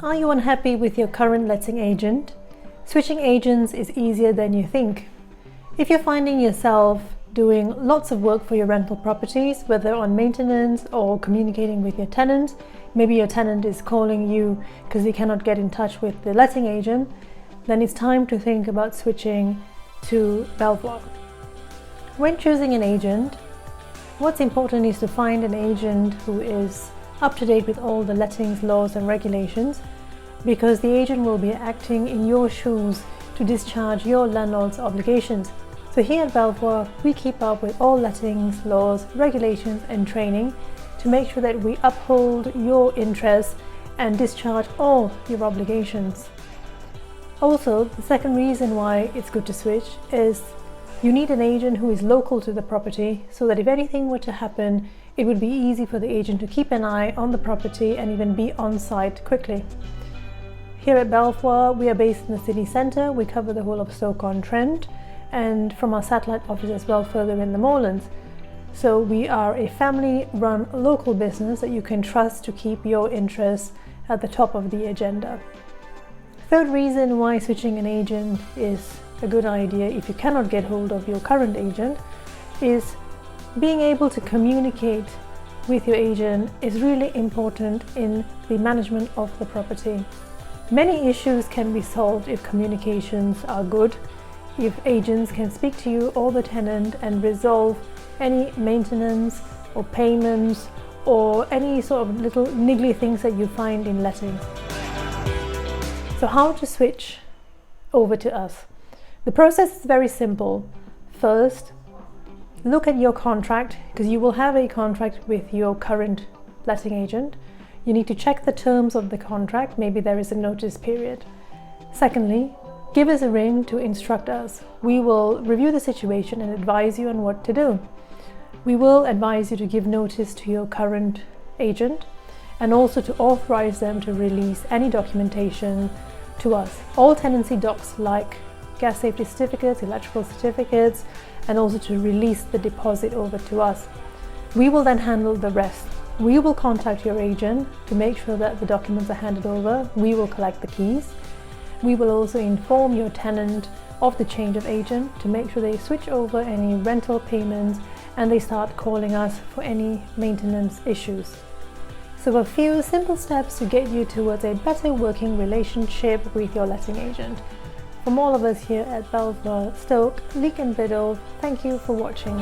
Are you unhappy with your current letting agent? Switching agents is easier than you think. If you're finding yourself doing lots of work for your rental properties, whether on maintenance or communicating with your tenant, maybe your tenant is calling you because he cannot get in touch with the letting agent, then it's time to think about switching to Belvoir. When choosing an agent, what's important is to find an agent who is up to date with all the lettings laws and regulations, because the agent will be acting in your shoes to discharge your landlord's obligations. So here at Belvoir, we keep up with all lettings, laws, regulations and training to make sure that we uphold your interests and discharge all your obligations. Also, the second reason why it's good to switch is you need an agent who is local to the property, so that if anything were to happen, it would be easy for the agent to keep an eye on the property and even be on site quickly. Here at Belvoir, we are based in the city centre. We cover the whole of Stoke-on-Trent and from our satellite office as well further in the Moorlands. So we are a family-run local business that you can trust to keep your interests at the top of the agenda. Third reason why switching an agent is a good idea if you cannot get hold of your current agent is being able to communicate with your agent is really important in the management of the property. Many issues can be solved if communications are good, if agents can speak to you or the tenant and resolve any maintenance or payments or any sort of little niggly things that you find in lettings. So how to switch over to us? The process is very simple. First, look at your contract, because you will have a contract with your current letting agent. You need to check the terms of the contract. Maybe there is a notice period. Secondly, give us a ring to instruct us. We will review the situation and advise you on what to do. We will advise you to give notice to your current agent and also to authorize them to release any documentation to us. All tenancy docs like gas safety certificates, electrical certificates, and also to release the deposit over to us. We will then handle the rest. We will contact your agent to make sure that the documents are handed over. We will collect the keys. We will also inform your tenant of the change of agent to make sure they switch over any rental payments and they start calling us for any maintenance issues. So a few simple steps to get you towards a better working relationship with your letting agent. From all of us here at Belvoir, Stoke, Leek and Biddulph, thank you for watching.